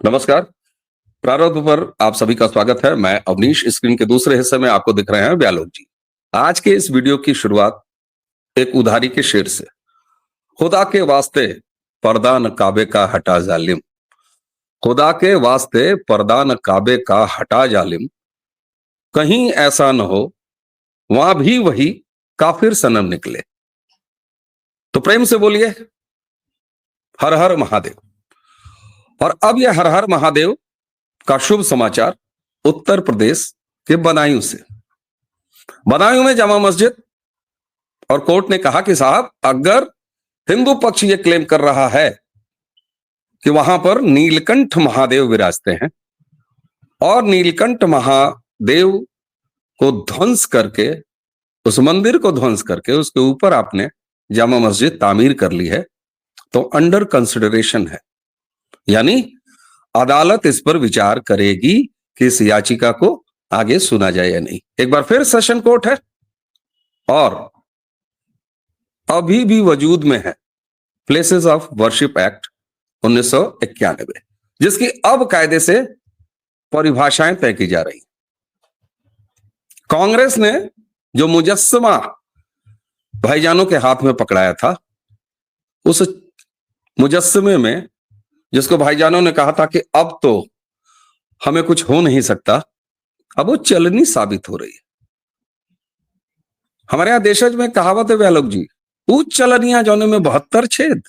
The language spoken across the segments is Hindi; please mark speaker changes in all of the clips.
Speaker 1: नमस्कार। प्रारंभ पर आप सभी का स्वागत है। मैं अवनीश। स्क्रीन के दूसरे हिस्से में आपको दिख रहे हैं व्यालोक जी। आज के इस वीडियो की शुरुआत एक उधारी के शेर से। खुदा के वास्ते पर्दा न काबे का हटा जालिम, खुदा के वास्ते पर्दा न काबे का हटा जालिम, कहीं ऐसा न हो वहां भी वही काफिर सनम निकले। तो प्रेम से बोलिए हर हर महादेव। और अब यह हर हर महादेव का शुभ समाचार उत्तर प्रदेश के बदायूं से। बदायूं में जामा मस्जिद और कोर्ट ने कहा कि साहब, अगर हिंदू पक्ष ये क्लेम कर रहा है कि वहां पर नीलकंठ महादेव विराजते हैं और नीलकंठ महादेव को ध्वंस करके, उस मंदिर को ध्वंस करके उसके ऊपर आपने जामा मस्जिद तामीर कर ली है, तो अंडर कंसिडरेशन है, यानी अदालत इस पर विचार करेगी कि इस याचिका को आगे सुना जाए या नहीं। एक बार फिर सेशन कोर्ट है और अभी भी वजूद में है प्लेसेस ऑफ वर्शिप एक्ट 1991, जिसकी अब कायदे से परिभाषाएं तय की जा रही। कांग्रेस ने जो मुजस्समा भाईजानों के हाथ में पकड़ाया था, उस मुजस्समे में जिसको भाईजानों ने कहा था कि अब तो हमें कुछ हो नहीं सकता, अब वो चलनी साबित हो रही है। हमारे यहां देशज में कहावत है व्यालोक जी, उच्च चलनियां जौने में 72 छेद।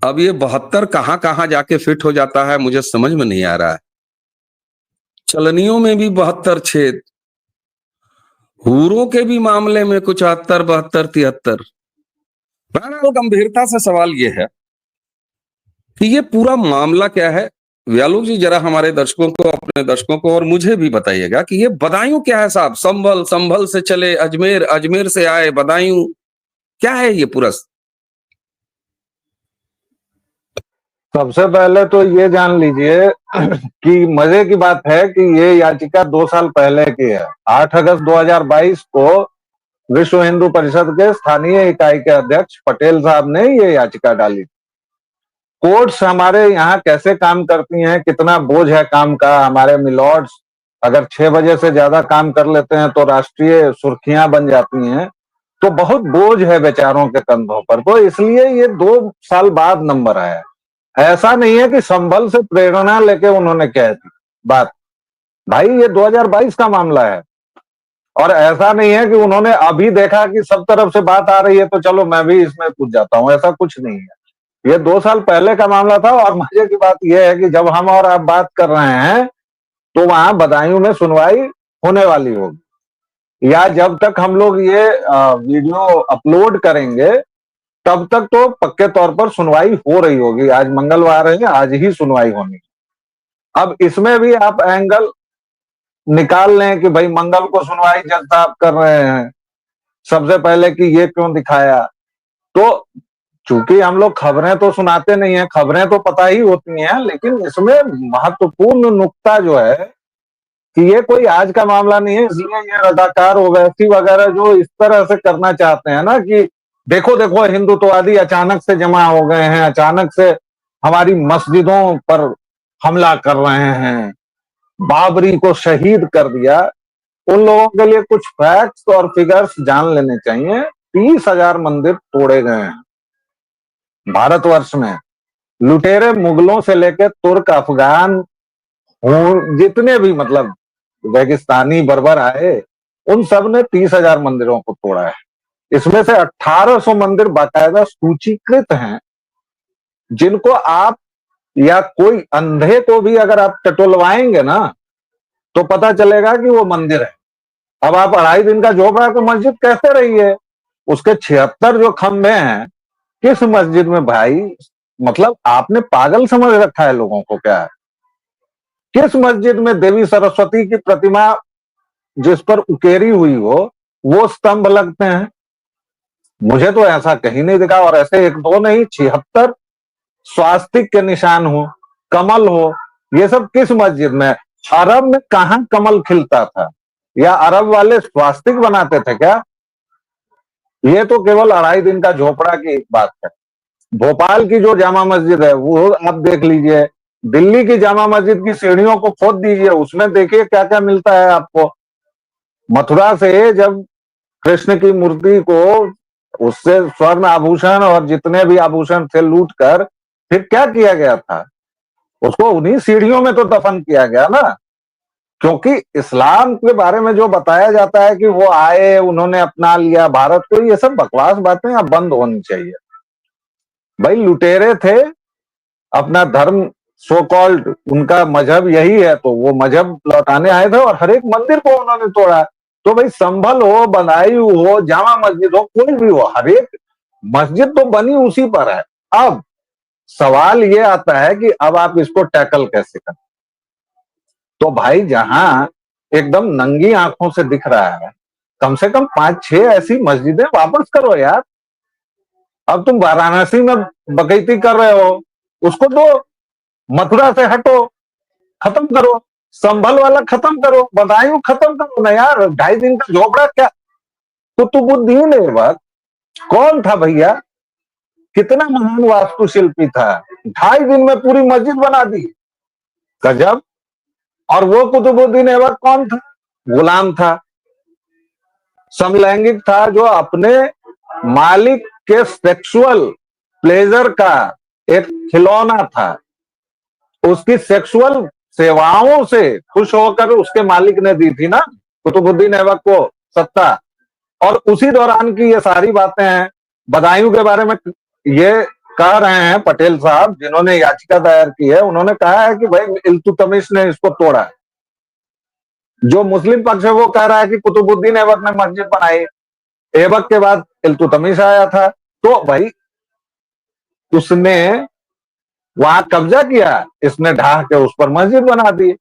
Speaker 1: अब ये 72 कहां कहां जाके फिट हो जाता है मुझे समझ में नहीं आ रहा है। चलनियों में भी 72 छेद, हूरों के भी मामले में कुछ 78, 72, 73। बहरहाल गंभीरता से सवाल यह है कि ये पूरा मामला क्या है। व्यालोक जी जरा हमारे दर्शकों को, अपने दर्शकों को और मुझे भी बताइएगा कि ये बदायूं क्या है साहब। संभल, संभल से चले अजमेर, अजमेर से आए बदायूं, क्या है ये पूरा?
Speaker 2: सबसे पहले तो ये जान लीजिए कि मजे की बात है कि ये याचिका 2 साल पहले की है। 8 अगस्त 2022 को विश्व हिंदू परिषद के स्थानीय इकाई के अध्यक्ष पटेल साहब ने ये याचिका डाली। कोर्ट्स हमारे यहाँ कैसे काम करती हैं, कितना बोझ है काम का। हमारे मिलॉर्ड्स अगर 6 बजे से ज्यादा काम कर लेते हैं तो राष्ट्रीय सुर्खियां बन जाती हैं, तो बहुत बोझ है बेचारों के कंधों पर। तो इसलिए ये 2 साल बाद नंबर आया। ऐसा नहीं है कि संभल से प्रेरणा लेके उन्होंने कह दी बात। भाई ये 2022 का मामला है और ऐसा नहीं है कि उन्होंने अभी देखा कि सब तरफ से बात आ रही है तो चलो मैं भी इसमें कूद जाता हूं। ऐसा कुछ नहीं है, ये 2 साल पहले का मामला था। और मजे की बात यह है कि जब हम और आप बात कर रहे हैं तो वहां बदायूं में सुनवाई होने वाली होगी, या जब तक हम लोग ये वीडियो अपलोड करेंगे तब तक तो पक्के तौर पर सुनवाई हो रही होगी। आज मंगलवार है, आज ही सुनवाई होनी। अब इसमें भी आप एंगल निकाल लें कि भाई मंगल को सुनवाई जज साहब कर रहे हैं, सबसे पहले कि ये क्यों दिखाया। तो चूंकि हम लोग खबरें तो सुनाते नहीं है, खबरें तो पता ही होती हैं, लेकिन इसमें महत्वपूर्ण नुक्ता जो है कि ये कोई आज का मामला नहीं है। इसलिए ये रजाकार ओवैसी वगैरह जो इस तरह से करना चाहते हैं ना कि देखो देखो हिंदुत्ववादी अचानक से जमा हो गए हैं, अचानक से हमारी मस्जिदों पर हमला कर रहे हैं, बाबरी को शहीद कर दिया। उन लोगों के लिए कुछ फैक्ट्स और फिगर्स जान लेने चाहिए। 30,000 मंदिर तोड़े गए हैं भारतवर्ष में। लुटेरे मुगलों से लेकर तुर्क, अफगान, जितने भी मतलब रेगिस्तानी बर्बर आए, उन सब ने 30,000 मंदिरों को तोड़ा है। इसमें से 1800 मंदिर बाकायदा सूचीकृत हैं, जिनको आप या कोई अंधे को भी अगर आप टटोलवाएंगे ना तो पता चलेगा कि वो मंदिर है। अब आप 2.5 दिन का झोपड़ा को मस्जिद कहते रहिए, उसके 76 जो खंभे हैं, किस मस्जिद में भाई? मतलब आपने पागल समझ रखा है लोगों को क्या है? किस मस्जिद में देवी सरस्वती की प्रतिमा जिस पर उकेरी हुई हो वो स्तंभ लगते हैं? मुझे तो ऐसा कहीं नहीं दिखा। और ऐसे 1-2 नहीं, 76 स्वास्तिक के निशान हो, कमल हो, ये सब किस मस्जिद में? अरब में कहां कमल खिलता था? या अरब वाले स्वास्तिक बनाते थे क्या? ये तो केवल 2.5 दिन का झोपड़ा की बात है। भोपाल की जो जामा मस्जिद है वो आप देख लीजिए, दिल्ली की जामा मस्जिद की सीढ़ियों को खोद दीजिए, उसमें देखिए क्या क्या मिलता है आपको। मथुरा से जब कृष्ण की मूर्ति को उससे स्वर्ण आभूषण और जितने भी आभूषण थे लूट कर फिर क्या किया गया था, उसको उन्हीं सीढ़ियों में तो दफन किया गया ना। क्योंकि इस्लाम के बारे में जो बताया जाता है कि वो आए, उन्होंने अपना लिया भारत को, ये सब बकवास बातें अब बंद होनी चाहिए। भाई लुटेरे थे, अपना धर्म सो कॉल्ड उनका मजहब यही है तो वो मजहब लौटाने आए थे और हर एक मंदिर को उन्होंने तोड़ा। तो भाई संभल हो, बदायूं हो, जामा मस्जिद हो, कोई भी हो, हर एक मस्जिद तो बनी उसी पर है। अब सवाल ये आता है कि अब आप इसको टैकल कैसे करें। तो भाई जहां एकदम नंगी आंखों से दिख रहा है, कम से कम 5-6 ऐसी मस्जिदें वापस करो यार। अब तुम वाराणसी में बकैती कर रहे हो, उसको दो, मथुरा से हटो, खत्म करो, संभल वाला खत्म करो, बदायूं खत्म करो ना यार। 2.5 दिन का झोपड़ा क्या, कुतुबुद्दीन ऐबक कौन था भैया, कितना महान वास्तुशिल्पी था, 2.5 दिन में पूरी मस्जिद बना दी, गजब। और वो कुतुबुद्दीन ऐबक कौन था, गुलाम था, समलैंगिक था, जो अपने मालिक के सेक्सुअल प्लेजर का एक खिलौना था। उसकी सेक्सुअल सेवाओं से खुश होकर उसके मालिक ने दी थी ना कुतुबुद्दीन ऐबक को सत्ता। और उसी दौरान की ये सारी बातें हैं। बदायूं के बारे में ये कह रहे हैं पटेल साहब, जिन्होंने याचिका दायर की है, उन्होंने कहा है कि भाई इल्तुतमिश ने इसको तोड़ा है। जो मुस्लिम पक्ष है वो कह रहा है कि कुतुबुद्दीन ऐबक ने मस्जिद बनाई, ऐबक के बाद इल्तुतमिश आया था। तो भाई उसने वहां कब्जा किया, इसने ढाह के उस पर मस्जिद बना दी।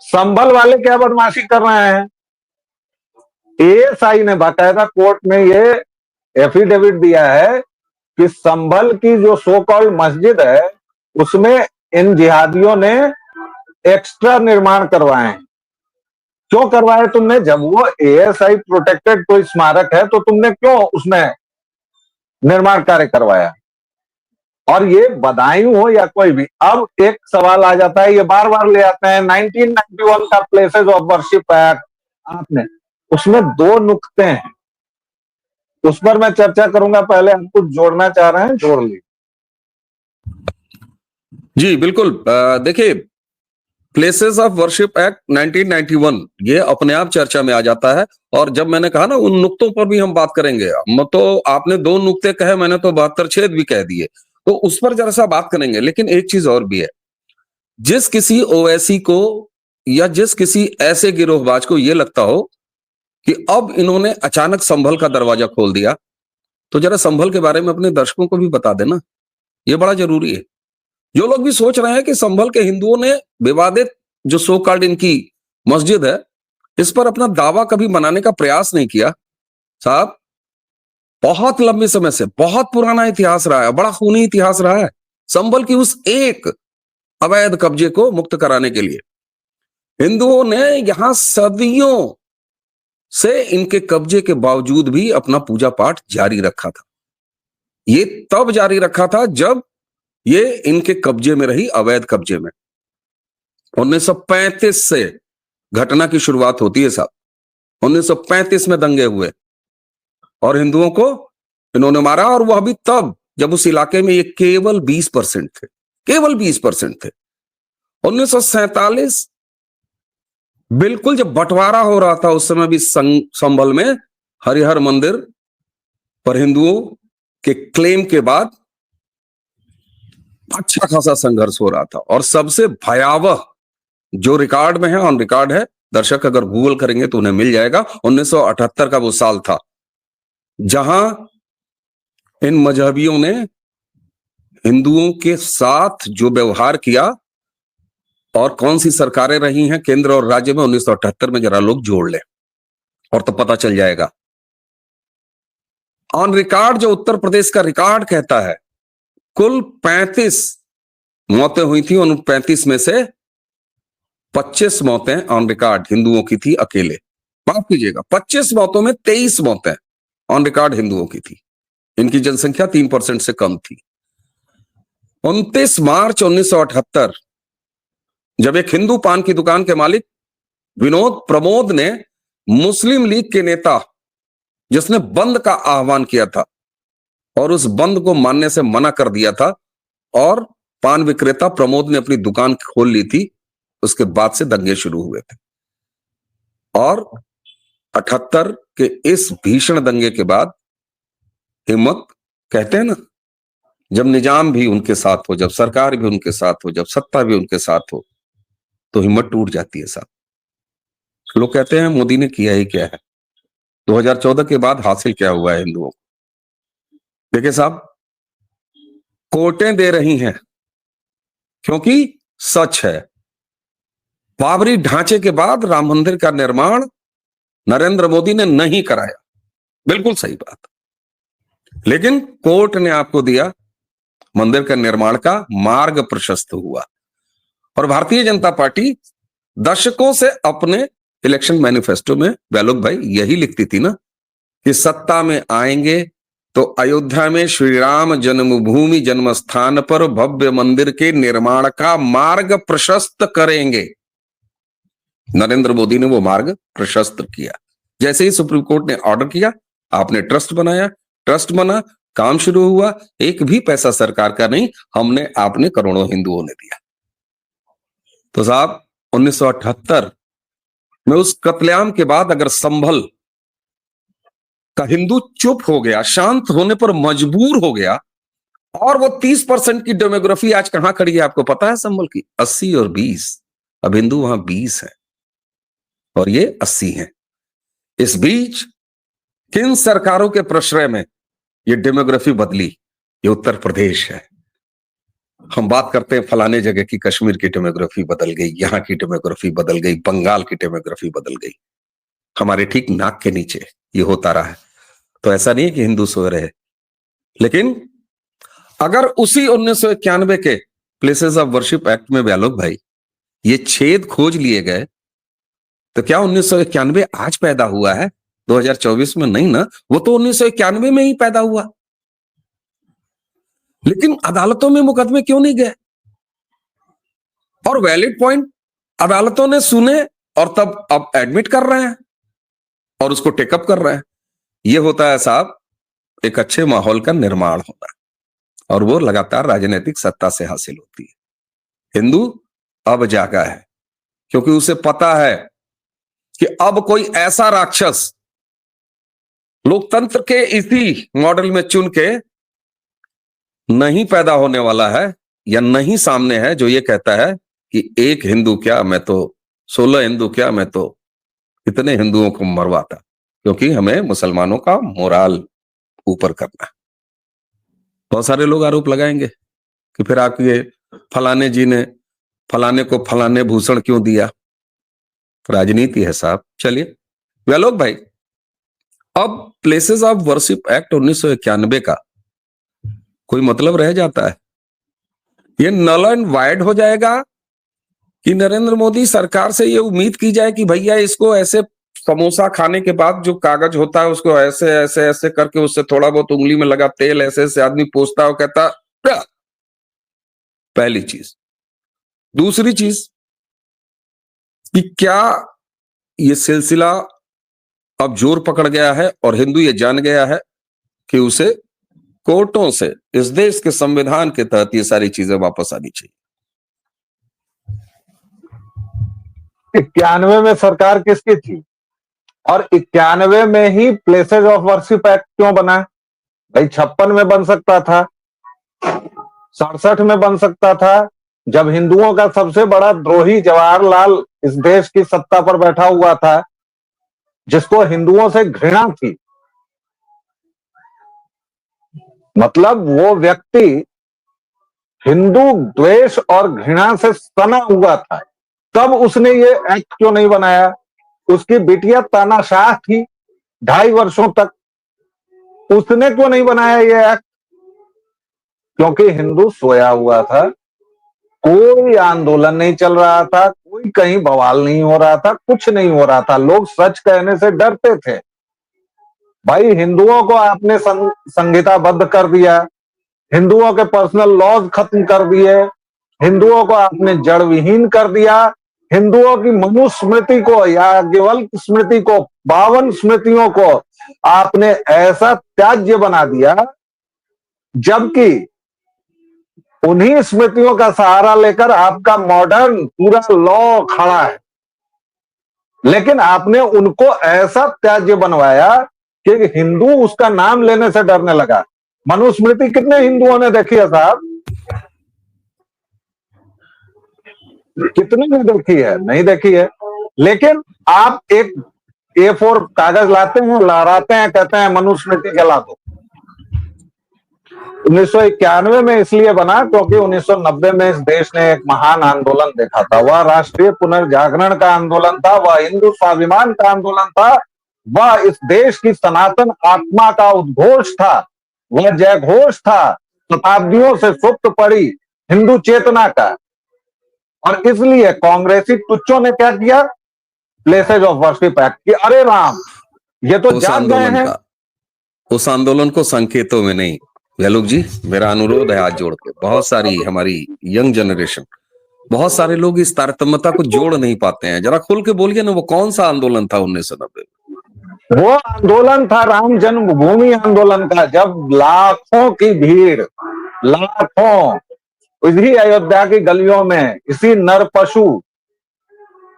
Speaker 2: संभल वाले क्या बदमाशी कर रहे हैं, एएसआई ने बाकायदा कोर्ट में ये एफिडेविट दिया है कि संभल की जो सो कॉल्ड मस्जिद है उसमें इन जिहादियों ने एक्स्ट्रा निर्माण करवाए हैं। क्यों करवाए तुमने, जब वो एएसआई प्रोटेक्टेड कोई स्मारक है तो तुमने क्यों उसमें निर्माण कार्य करवाया। और ये बदायूं हो या कोई भी, अब एक सवाल आ जाता है, ये बार बार ले आते हैं 1991 का प्लेसेस ऑफ वर्शिप एक्ट, आपने उसमें 2 नुक्ते हैं, उस पर मैं चर्चा करूंगा। पहले हम कुछ जोड़ना चाह रहे हैं, जोड़ ली।
Speaker 1: जी बिल्कुल। देखिए, प्लेसेस ऑफ वर्शिप एक्ट 1991 ये अपने आप चर्चा में आ जाता है। और जब मैंने कहा ना उन नुक्तों पर भी हम बात करेंगे, तो आपने 2 नुक्ते कहे, मैंने तो 72 छेद भी कह दिए, तो उस पर जरा सा बात करेंगे। लेकिन एक चीज और भी है, जिस किसी ओवैसी को या जिस किसी ऐसे गिरोहबाज को ये लगता हो कि अब इन्होंने अचानक संभल का दरवाजा खोल दिया, तो जरा संभल के बारे में अपने दर्शकों को भी बता देना, ये बड़ा जरूरी है। जो लोग भी सोच रहे हैं कि संभल के हिंदुओं ने विवादित जो सो कॉल्ड इनकी मस्जिद है इस पर अपना दावा कभी बनाने का प्रयास नहीं किया, साहब बहुत लंबे समय से बहुत पुराना इतिहास रहा है, बड़ा खूनी इतिहास रहा है संभल की उस एक अवैध कब्जे को मुक्त कराने के लिए। हिंदुओं ने यहां सदियों से इनके कब्जे के बावजूद भी अपना पूजा पाठ जारी रखा था। ये तब जारी रखा था जब ये इनके कब्जे में रही, अवैध कब्जे में। 1935 से घटना की शुरुआत होती है साहब। 1935 में दंगे हुए और हिंदुओं को इन्होंने मारा, और वह भी तब जब उस इलाके में ये केवल 20% थे, केवल 20% थे। 1947 बिल्कुल जब बंटवारा हो रहा था, उस समय भी संभल में हरिहर मंदिर पर हिंदुओं के क्लेम के बाद अच्छा खासा संघर्ष हो रहा था। और सबसे भयावह जो रिकॉर्ड में है, ऑन रिकॉर्ड है, दर्शक अगर गूगल करेंगे तो उन्हें मिल जाएगा, 1978 का वो साल था जहां इन मजहबियों ने हिंदुओं के साथ जो व्यवहार किया, और कौन सी सरकारें रही हैं केंद्र और राज्य में 1978 में, जरा लोग जोड़ लें और तो पता चल जाएगा। ऑन रिकॉर्ड जो उत्तर प्रदेश का रिकॉर्ड कहता है, कुल 35 मौतें हुई थी, उन 35 में से 25 मौतें ऑन रिकॉर्ड हिंदुओं की थी अकेले। माफ कीजिएगा, 25 मौतों में 23 मौतें ऑन रिकॉर्ड हिंदुओं की थी। इनकी जनसंख्या 3% से कम थी। 29 मार्च 1978 जब एक हिंदू पान की दुकान के मालिक विनोद प्रमोद ने मुस्लिम लीग के नेता जिसने बंद का आह्वान किया था और उस बंद को मानने से मना कर दिया था, और पान विक्रेता प्रमोद ने अपनी दुकान खोल ली थी, उसके बाद से दंगे शुरू हुए थे। और 78 के इस भीषण दंगे के बाद हिम्मत, कहते हैं ना, जब निजाम भी उनके साथ हो, जब सरकार भी उनके साथ हो, जब सत्ता भी उनके साथ हो, तो हिम्मत टूट जाती है साहब। लोग कहते हैं मोदी ने किया ही क्या है, 2014 के बाद हासिल क्या हुआ है हिंदुओं को। देखिए साहब, कोर्टें दे रही हैं क्योंकि सच है, बाबरी ढांचे के बाद राम मंदिर का निर्माण नरेंद्र मोदी ने नहीं कराया, बिल्कुल सही बात, लेकिन कोर्ट ने आपको दिया, मंदिर का निर्माण का मार्ग प्रशस्त हुआ। और भारतीय जनता पार्टी दशकों से अपने इलेक्शन मैनिफेस्टो में, व्यालोक भाई, यही लिखती थी ना कि सत्ता में आएंगे तो अयोध्या में श्री राम जन्मभूमि जन्म स्थान पर भव्य मंदिर के निर्माण का मार्ग प्रशस्त करेंगे। नरेंद्र मोदी ने वो मार्ग प्रशस्त किया। जैसे ही सुप्रीम कोर्ट ने ऑर्डर किया, आपने ट्रस्ट बनाया, ट्रस्ट बना, काम शुरू हुआ, एक भी पैसा सरकार का नहीं, हमने आपने करोड़ों हिंदुओं ने दिया। तो साहब 1978 में उस कत्लेआम के बाद अगर संभल का हिंदू चुप हो गया, शांत होने पर मजबूर हो गया, और वो 30% की डेमोग्राफी आज कहां खड़ी है आपको पता है संभल की? 80 और 20। अब हिंदू वहां 20 है और ये 80 हैं। इस बीच किन सरकारों के प्रश्रय में ये डेमोग्राफी बदली? ये उत्तर प्रदेश है। हम बात करते हैं फलाने जगह की, कश्मीर की डेमोग्राफी बदल गई, यहां की डेमोग्राफी बदल गई, बंगाल की डेमोग्राफी बदल गई, हमारे ठीक नाक के नीचे ये होता रहा है। तो ऐसा नहीं है कि हिंदू सो रहे, लेकिन अगर उसी 1991 के प्लेसेस ऑफ वर्शिप एक्ट में, व्यालोक भाई, ये छेद खोज लिए गए, तो क्या 1991 आज पैदा हुआ है 2024 में? नहीं ना, वो तो 1991 में ही पैदा हुआ। लेकिन अदालतों में मुकदमे क्यों नहीं गए? और वैलिड पॉइंट अदालतों ने सुने और तब अब एडमिट कर रहे हैं और उसको टेकअप कर रहे हैं। ये होता है साहब एक अच्छे माहौल का निर्माण होना, और वो लगातार राजनीतिक सत्ता से हासिल होती है। हिंदू अब जागा है क्योंकि उसे पता है कि अब कोई ऐसा राक्षस लोकतंत्र के इसी मॉडल में चुन के नहीं पैदा होने वाला है, या नहीं सामने है, जो ये कहता है कि एक हिंदू क्या, मैं तो 16 हिंदू क्या, मैं तो इतने हिंदुओं को मरवाता, क्योंकि हमें मुसलमानों का मोराल ऊपर करना है। बहुत सारे लोग आरोप लगाएंगे कि फिर आपके फलाने जी ने फलाने को फलाने भूषण क्यों दिया। राजनीति है साहब। चलिए व्यालोक भाई, अब प्लेसेस ऑफ वर्शिप एक्ट 1991 का कोई मतलब रह जाता है? ये नल एंड वाइड हो जाएगा कि नरेंद्र मोदी सरकार से ये उम्मीद की जाए कि भैया इसको ऐसे समोसा खाने के बाद जो कागज होता है उसको ऐसे ऐसे ऐसे करके उससे थोड़ा बहुत उंगली में लगा तेल ऐसे ऐसे आदमी पोंछता है, कहता "क्या?" पहली चीज। दूसरी चीज कि क्या ये सिलसिला अब जोर पकड़ गया है और हिंदू ये जान गया है कि उसे कोर्टों से, इस देश के संविधान के तहत ये सारी चीजें वापस आनी चाहिए।
Speaker 2: 91 में सरकार किसकी थी और 91 में ही प्लेसेस ऑफ वर्शिप एक्ट क्यों बना? भाई 56 में बन सकता था, 67 में बन सकता था, जब हिंदुओं का सबसे बड़ा द्रोही जवाहरलाल इस देश की सत्ता पर बैठा हुआ था, जिसको हिंदुओं से घृणा थी। मतलब वो व्यक्ति हिंदू द्वेष और घृणा से सना हुआ था, तब उसने ये एक्ट क्यों नहीं बनाया? उसकी बिटिया तानाशाह थी 2.5 वर्षों तक, उसने क्यों नहीं बनाया ये एक्ट? क्योंकि हिंदू सोया हुआ था, कोई आंदोलन नहीं चल रहा था, कोई कहीं बवाल नहीं हो रहा था, कुछ नहीं हो रहा था, लोग सच कहने से डरते थे। भाई हिंदुओं को आपने संहिताबद्ध कर दिया, हिंदुओं के पर्सनल लॉज खत्म कर दिए, हिंदुओं को आपने जड़ विहीन कर दिया, हिंदुओं की मनुस्मृति को या याज्ञवल्क स्मृति को, 52 स्मृतियों को आपने ऐसा त्याज्य बना दिया, जबकि उन्हीं स्मृतियों का सहारा लेकर आपका मॉडर्न पूरा लॉ खड़ा है। लेकिन आपने उनको ऐसा त्याज्य बनवाया कि हिंदू उसका नाम लेने से डरने लगा। मनुस्मृति कितने हिंदुओं ने देखी है साहब? कितने ने देखी है? नहीं देखी है। लेकिन आप एक A4 कागज लाते हैं, लहराते हैं, कहते हैं मनुस्मृति जला दो। 1991 में इसलिए बना क्योंकि 1990 में इस देश ने एक महान आंदोलन देखा था। वह राष्ट्रीय पुनर्जागरण का आंदोलन था, वह हिंदू स्वाभिमान का आंदोलन था, वह इस देश की सनातन आत्मा का उद्घोष था, वह जयघोष था, शताब्दियों से सुप्त पड़ी हिंदू चेतना का। और इसलिए कांग्रेसी तुच्छों ने क्या किया? प्लेसेज ऑफ वर्शिप एक्ट की। अरे राम, ये तो जाग गए हैं।
Speaker 1: उस आंदोलन को संकेतों में नहीं। व्यालोक जी, मेरा अनुरोध है हाथ जोड़ के, बहुत सारी हमारी यंग जनरेशन, बहुत सारे लोग इस तारतम्यता को जोड़ नहीं पाते हैं। जरा खुल के बोलिए ना, वो कौन सा आंदोलन था 1990 में?
Speaker 2: वो आंदोलन था राम जन्मभूमि आंदोलन का, जब लाखों की भीड़, लाखों इसी अयोध्या की गलियों में इसी नर पशु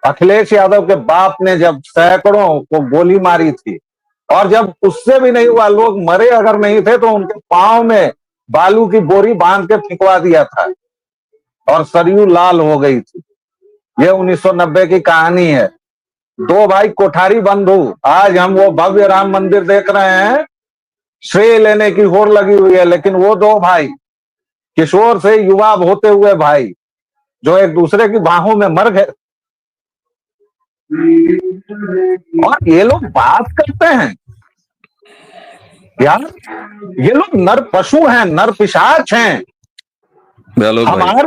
Speaker 2: अखिलेश यादव के बाप ने जब सैकड़ों को गोली मारी थी, और जब उससे भी नहीं हुआ, लोग मरे अगर नहीं थे तो उनके पांव में बालू की बोरी बांध के फिंकवा दिया था और सरयू लाल हो गई थी। ये 1990 की कहानी है। दो भाई कोठारी बंधु, आज हम वो भव्य राम मंदिर देख रहे हैं, श्रेय लेने की होड़ लगी हुई है, लेकिन वो दो भाई, किशोर से युवा होते हुए भाई, जो एक दूसरे की बाहों में मर गए, और ये लोग बात करते हैं यार, ये लोग नर पशु हैं, नर पिशाच हैं। हमारे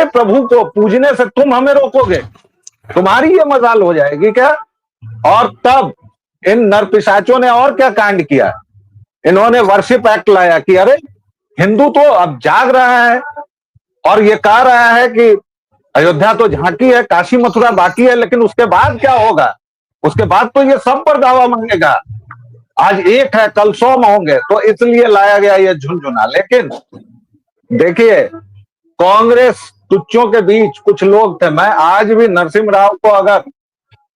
Speaker 2: प्रभु को पूजने से तुम हमें रोकोगे? तुम्हारी ये मजाल हो जाएगी क्या? और तब इन नर पिशाचों ने और क्या कांड किया? इन्होंने वर्शिप एक्ट लाया कि अरे हिंदू तो अब जाग रहा है और ये कह रहा है कि अयोध्या तो झांकी है, काशी मथुरा बाकी है, लेकिन उसके बाद क्या होगा? उसके बाद तो ये सब पर दावा मांगेगा। आज एक है, कल 100 होंगे। तो इसलिए लाया गया ये झुनझुना। लेकिन देखिए, कांग्रेस तुच्छों के बीच कुछ लोग थे। मैं आज भी नरसिम्हा राव को अगर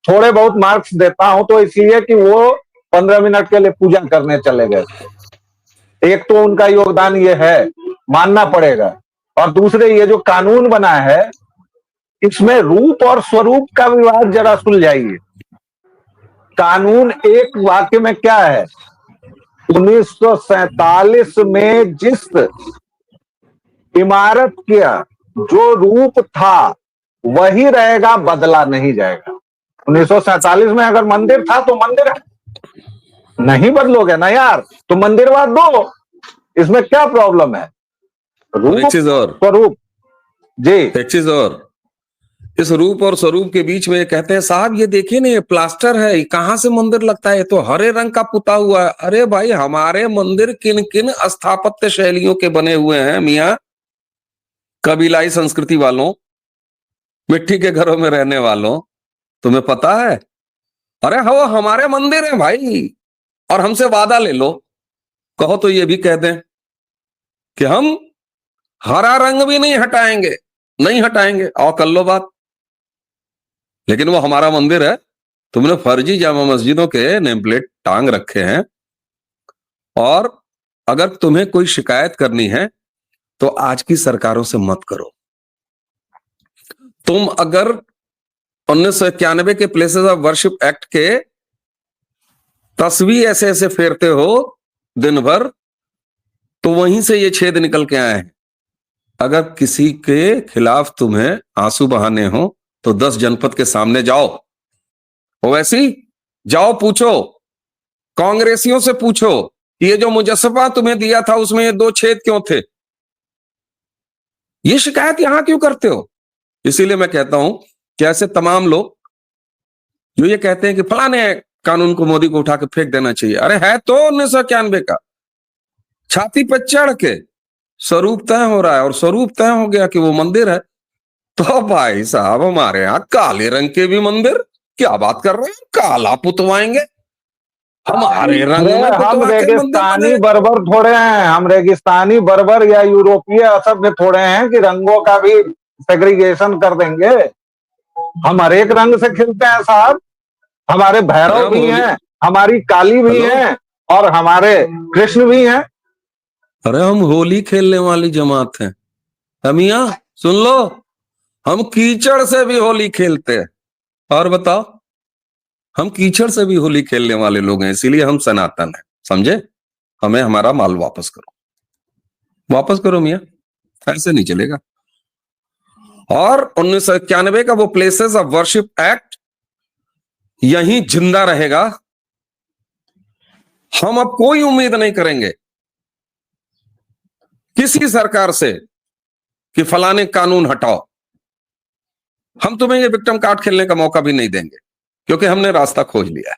Speaker 2: थोड़े बहुत मार्क्स देता हूं तो इसलिए कि वो 15 मिनट के लिए पूजा करने चले गए। एक तो उनका योगदान ये है, मानना पड़ेगा। और दूसरे, ये जो कानून बना है, इसमें रूप और स्वरूप का विवाद जरा सुलझाइए। कानून एक वाक्य में क्या है? 1947 में जिस इमारत का जो रूप था वही रहेगा, बदला नहीं जाएगा। 1947 में अगर मंदिर था तो मंदिर है, नहीं बदलोगे ना यार, तो मंदिरवाद दो, इसमें क्या प्रॉब्लम है? रूप स्वरूप जी,
Speaker 1: एक चीज और, इस रूप और स्वरूप के बीच में कहते हैं साहब ये देखिए ना, ये प्लास्टर है, कहां से मंदिर लगता है? तो हरे रंग का पुता हुआ है। अरे भाई, हमारे मंदिर किन किन स्थापत्य शैलियों के बने हुए हैं मियां? कबीलाई संस्कृति वालों, मिट्टी के घरों में रहने वालों, तुम्हें पता है? अरे वो हमारे मंदिर है भाई, और हमसे वादा ले लो। कहो तो ये भी कह दें कि हम हरा रंग भी नहीं हटाएंगे, नहीं हटाएंगे, और कर लो बात। लेकिन वो हमारा मंदिर है, तुमने फर्जी जामा मस्जिदों के नेम प्लेट टांग रखे हैं। और अगर तुम्हें कोई शिकायत करनी है तो आज की सरकारों से मत करो। तुम अगर 1991 के प्लेसेस ऑफ वर्शिप एक्ट के तस्वीर ऐसे ऐसे फेरते हो दिन भर, तो वहीं से ये छेद निकल के आए हैं। अगर किसी के खिलाफ तुम्हें आंसू बहाने हो तो 10 जनपद के सामने जाओ, वैसी जाओ, पूछो, कांग्रेसियों से पूछो कि ये जो मुजस्समा तुम्हें दिया था उसमें ये 2 छेद क्यों थे? ये शिकायत यहां क्यों करते हो? इसीलिए मैं कहता हूं कि ऐसे तमाम लोग जो ये कहते हैं कि फलाने कानून को मोदी को उठा के फेंक देना चाहिए, अरे है तो 1991 का, छाती पर चढ़ के स्वरूप तय हो रहा है, और स्वरूप तय हो गया कि वो मंदिर है। तो भाई साहब हमारे यहाँ काले रंग के भी मंदिर, क्या बात कर रहे हैं, काला पुतवाएंगे, हमारे रंग
Speaker 2: अरे
Speaker 1: में
Speaker 2: हम
Speaker 1: पुतवा के मंदिर
Speaker 2: रेगिस्तानी
Speaker 1: बने।
Speaker 2: बर्बर थोड़े हैं, हम रेगिस्तानी बर्बर या यूरोपीय असभ्य थोड़े हैं कि रंगों का भी सेग्रीगेशन कर देंगे। हम हर एक रंग से खिलते हैं साहब। हमारे
Speaker 1: अरे
Speaker 2: भैरव
Speaker 1: हम
Speaker 2: भी
Speaker 1: होली,
Speaker 2: हैं, हमारी काली भी
Speaker 1: हेलो,
Speaker 2: हैं, और हमारे कृष्ण भी हैं।
Speaker 1: अरे हम होली खेलने वाली जमात हैं। अमिया सुन लो, हम कीचड़ से भी होली खेलते हैं। और बताओ, हम कीचड़ से भी होली खेलने वाले लोग हैं, इसीलिए हम सनातन हैं, समझे। हमें हमारा माल वापस करो, वापस करो मियाँ, ऐसे नहीं चलेगा। और 1991 का वो प्लेसेस ऑफ वर्शिप एक्ट यहीं जिंदा रहेगा। हम अब कोई उम्मीद नहीं करेंगे किसी सरकार से कि फलाने कानून हटाओ। हम तुम्हें ये विक्टिम कार्ड खेलने का मौका भी नहीं देंगे, क्योंकि हमने रास्ता खोज लिया है।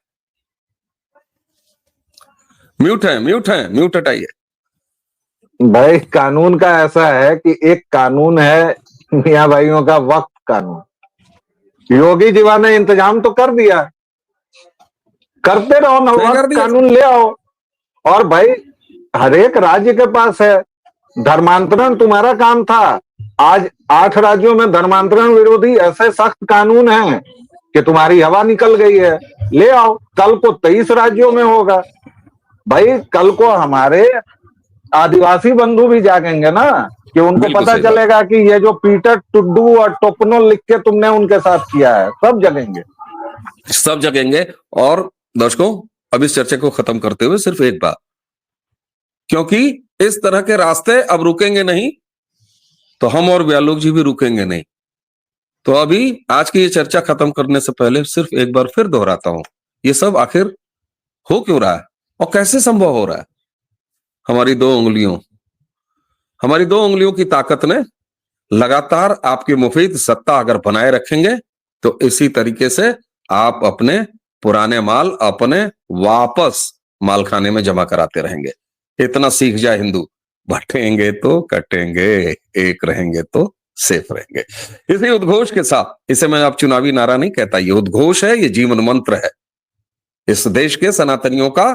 Speaker 1: म्यूट है, म्यूट है, म्यूट हटाइए।
Speaker 2: भाई कानून का ऐसा है कि एक कानून है मियाँ भाइयों का, वक्त कानून। योगी जी ने इंतजाम तो कर दिया, करते रहो ना,
Speaker 1: तय कर
Speaker 2: वक्त
Speaker 1: दिया।
Speaker 2: कानून ले आओ। और भाई हर एक राज्य के पास है। धर्मांतरण तुम्हारा काम था, आज 8 राज्यों में धर्मांतरण विरोधी ऐसे सख्त कानून हैं कि तुम्हारी हवा निकल गई है। ले आओ, कल को 23 राज्यों में होगा। भाई कल को हमारे आदिवासी बंधु भी जागेंगे ना, कि उनको
Speaker 1: बिल्कुल
Speaker 2: पता
Speaker 1: सही बात,
Speaker 2: चलेगा कि ये जो पीटर टुड्डू और टोपनो लिख के तुमने उनके साथ किया है, सब जगेंगे।
Speaker 1: सब जगेंगे। और दर्शकों, अब इस चर्चा को खत्म करते हुए सिर्फ एक बात, क्योंकि इस तरह के रास्ते अब रुकेंगे नहीं, तो हम और व्यालोक जी भी रुकेंगे नहीं। तो अभी आज की ये चर्चा खत्म करने से पहले सिर्फ एक बार फिर दोहराता हूं, ये सब आखिर हो क्यों रहा है और कैसे संभव हो रहा है। हमारी दो उंगलियों की ताकत ने लगातार आपकी मुफीद सत्ता अगर बनाए रखेंगे, तो इसी तरीके से आप अपने पुराने माल अपने वापस मालखाने में जमा कराते रहेंगे। इतना सीख जाए हिंदू, बटेंगे तो कटेंगे, एक रहेंगे तो सेफ रहेंगे। इसी उद्घोष के साथ, इसे मैं अब चुनावी नारा नहीं कहता, ये उद्घोष है, ये जीवन मंत्र है इस देश के सनातनियों का।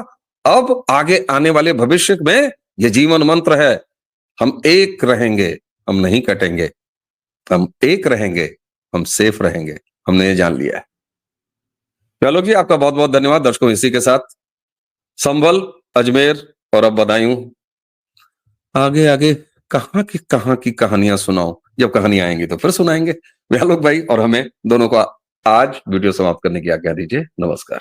Speaker 1: अब आगे आने वाले भविष्य में ये जीवन मंत्र है, हम एक रहेंगे, हम नहीं कटेंगे, हम एक रहेंगे, हम सेफ रहेंगे। हमने ये जान लिया है। चलो जी, आपका बहुत बहुत धन्यवाद। दर्शकों, इसी के साथ संभल, अजमेर और अब बदायूं, आगे आगे कहां की कहानियां सुनाओ। जब कहानियां आएंगी तो फिर सुनाएंगे। व्यालोक भाई और हमें दोनों को आज वीडियो समाप्त करने की आज्ञा दीजिए। नमस्कार।